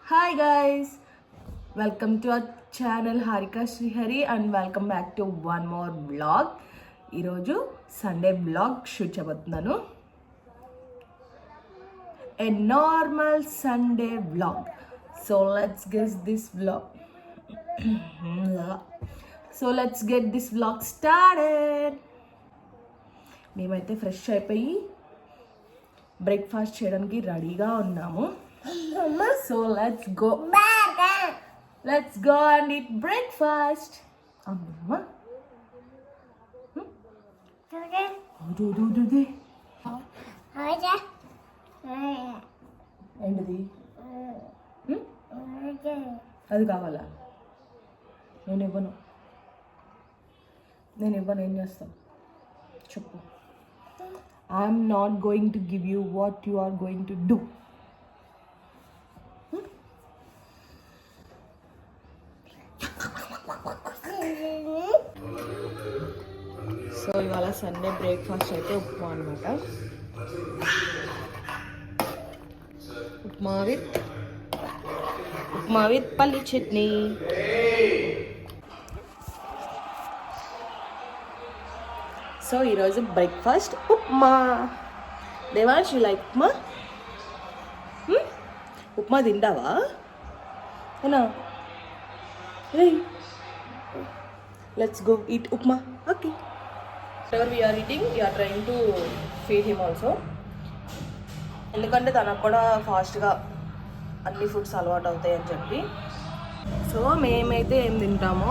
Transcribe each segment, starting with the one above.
Hi guys, welcome to our channel Harika Srihari and welcome back to one more vlog. ఈరోజు Sunday blog shoot చేయబోతున్నాను. A normal Sunday vlog. So let's get this vlog. So let's get this vlog started. మేమైతే fresh అయిపోయి breakfast చేయడానికి రెడీగా ఉన్నాము. So let's go and eat breakfast. Amma. Do. ఏంటిది అది కావాలా? నేను ఇవ్వను. ఏం చేస్తావు చెప్పు. I'm not going to give you what you are going to do. So ఇవాళ సండే బ్రేక్ఫాస్ట్ అయితే ఉప్మా అనమాట. ఉప్మా విత్ పల్లి చట్నీ. సో ఈరోజు breakfast upma. Devansh you like upma? Upma తింటావా? అవునా? Let's go eat upma. Okay. Whatever we are eating, we are trying to feed him also. ఎందుకంటే తనకు కూడా ఫాస్ట్గా అన్ని ఫుడ్స్ అలవాటు అవుతాయి అని చెప్పి. సో మేమేం తింటామో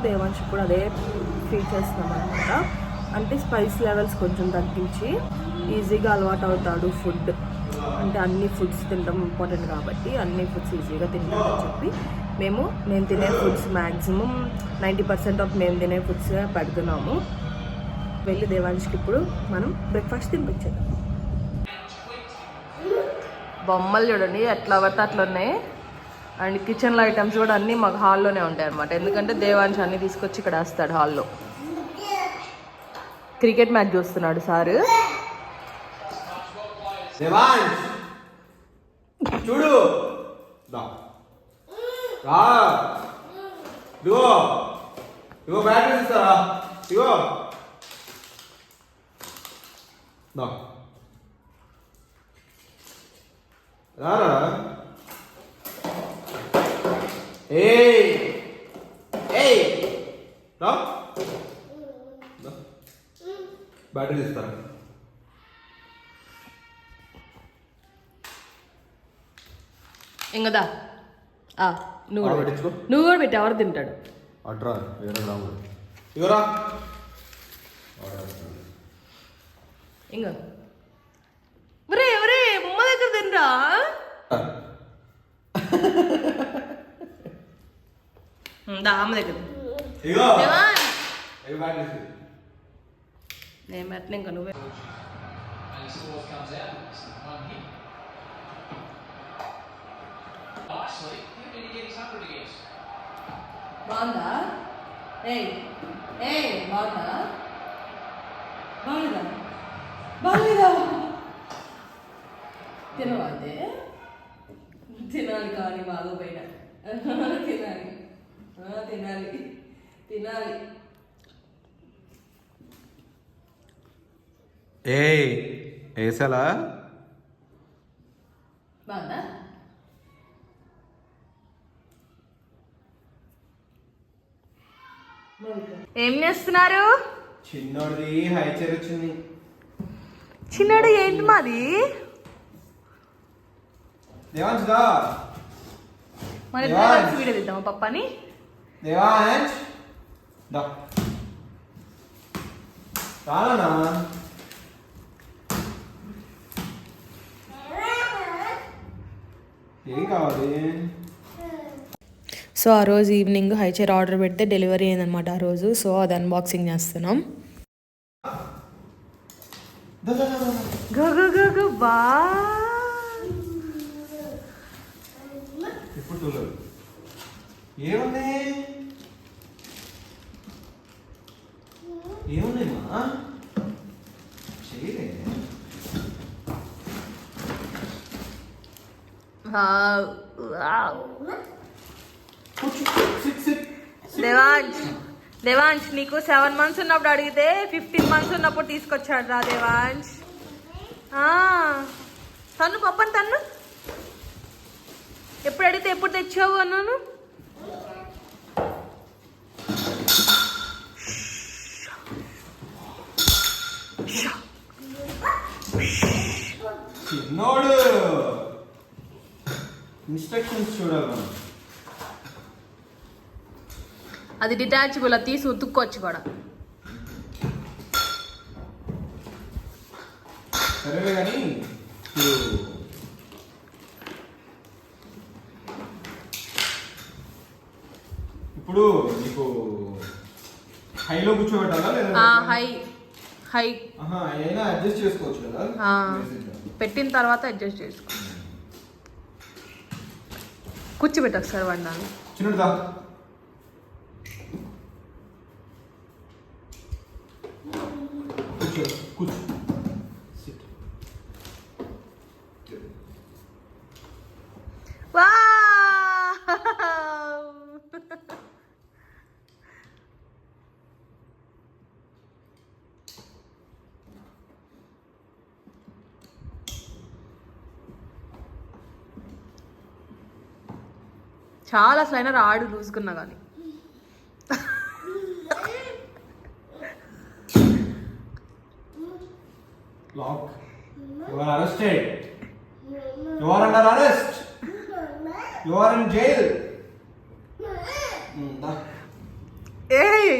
దేవాంశ్ కూడా అదే ఫీడ్ చేస్తున్నాం అనమాట. అంటే స్పైస్ లెవెల్స్ కొంచెం తగ్గించి ఈజీగా అలవాటు అవుతాడు ఫుడ్. అంటే అన్ని ఫుడ్స్ తినడం ఇంపార్టెంట్ కాబట్టి అన్ని ఫుడ్స్ ఈజీగా తింటామని చెప్పి మేము తినే ఫుడ్స్ మ్యాక్సిమం 90% ఆఫ్ మేము తినే ఫుడ్స్ పెడుతున్నాము. వెళ్ళి దేవాంష్కి ఇప్పుడు మనం బ్రేక్ఫాస్ట్ తినిపించేద్దాం. బొమ్మలు చూడండి ఎట్లా పడితే అట్లా ఉన్నాయి. అండ్ కిచెన్లో ఐటమ్స్ కూడా అన్నీ మాకు హాల్లోనే ఉంటాయి అనమాట. ఎందుకంటే దేవాంశ్ అన్నీ తీసుకొచ్చి ఇక్కడ వేస్తాడు హాల్లో. క్రికెట్ మ్యాచ్ చూస్తున్నాడు సారు. చూడు ఇగో బ్యాటరీ ఇస్తారా? ఇగో రారా. రా బ్యాటరీ ఇస్తారా? ఇంకదా నువ్వు కూడా పెట్టి ఎవరు తింటాడు? అట్రా వేరే రాము ఇవరా ఇంకా ఎవరే అమ్మ దగ్గర తినరా? అమ్మ దగ్గర నేను పెట్టిన ఇంకా నువ్వే. బాగుందా? బాగుందా? తినవాదే తినాలి కానీ బాగోపోయినా తినాలి. ఏసలా బాగుందా? ఏం చేస్తున్నారు? చిన్నోడిది హైచర్ వచ్చింది. చిన్నోడు ఏంటి మాది? దేవాంశ్ దా మన వీడియో తీద్దామా పప్పని? దేవాంశ్ దా రానా ఏం కావాలి? సో ఆ రోజు ఈవినింగ్ హైచర్ ఆర్డర్ పెడితే డెలివరీ అయిందనమాట ఆ రోజు. సో అది అన్బాక్సింగ్ చేస్తున్నాం. బా ఏమున్నాయమ్మా? కూర్చో సిట్ సిట్ దేవాంశ్ నీకు 7 months ఉన్నప్పుడు అడిగితే 15 months ఉన్నప్పుడు తీసుకొచ్చాడు రా దేవాంశ్. తన్ను పప్పని తన్ను. ఎప్పుడు అడిగితే ఎప్పుడు తెచ్చావు అన్నాను. చిన్నోడు ఇన్స్ట్రక్షన్స్ చూడాలి మనం. అది డిటాచబుల్, అది తీసి ఉతుక్కోవచ్చు కూడా. సరేలే కానీ ఇప్పుడు నీకు హైలో కూర్చోబెట్టాలా లేదా హై అయినా అడ్జస్ట్ చేసుకోవచ్చు కదా. పెట్టిన తర్వాత అడ్జస్ట్ చేసుకో. కూర్చోబెట్టు ఒకసారి వండాలి. చిన్నదా కూర్చో కూర్చో సిట్. చాలా అసలు అయినా రాడు లూసుకున్నా కానీ. Lock. You are arrested. You are under arrest. You are in jail. Hey.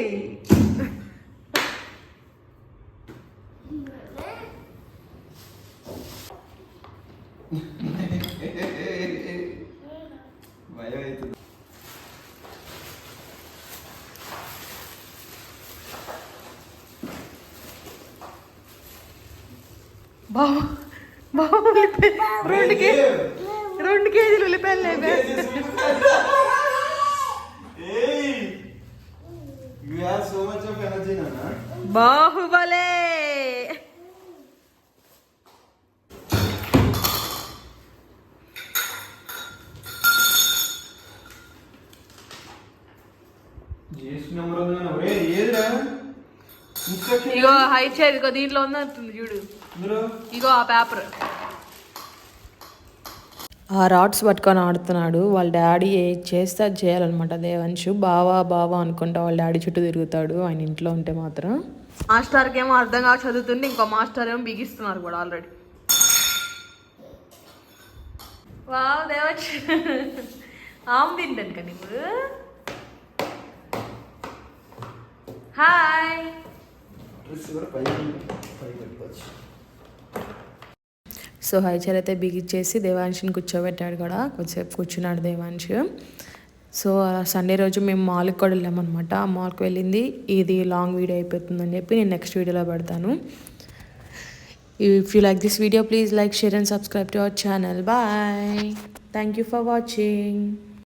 రెండు కేజీలు ఉల్లిపాయలు లేవే. You have so much of energy, Nana. బాహుబలే. ఇగో హై చైర్ ఇగో దీంట్లో ఉందంటుంది చూడు. ఇగో ఆ పేపర్. ఆ రాడ్స్ పట్టుకొని ఆడుతున్నాడు. వాళ్ళ డాడీ ఏది చేస్తే అది చేయాలన్నమాట దేవాంశు. బావా అనుకుంటా వాళ్ళ డాడీ చుట్టూ తిరుగుతాడు ఆయన ఇంట్లో ఉంటే మాత్రం. మాస్టర్కి ఏమో అర్థం కాక చదువుతుంటే ఇంకో మాస్టర్ ఏమో బిగిస్తున్నారు కూడా ఆల్రెడీ. వావ్ దేవాంశు ఆమ్ తింటాను కానీ ఇప్పుడు. హాయ్. సో హైచర్ అయితే బిగిచ్చేసి దేవాంశుని కూర్చోబెట్టాడు కూడా. కొద్దిసేపు కూర్చున్నాడు దేవాంశు. సో సండే రోజు మేము మాల్కి కూడా వెళ్ళామన్నమాట. ఆ మాల్కి వెళ్ళింది ఇది లాంగ్ వీడియో అయిపోతుందని చెప్పి నేను నెక్స్ట్ వీడియోలో పెడతాను. If you like this video please like, share and subscribe to our channel. Bye. Thank you for watching.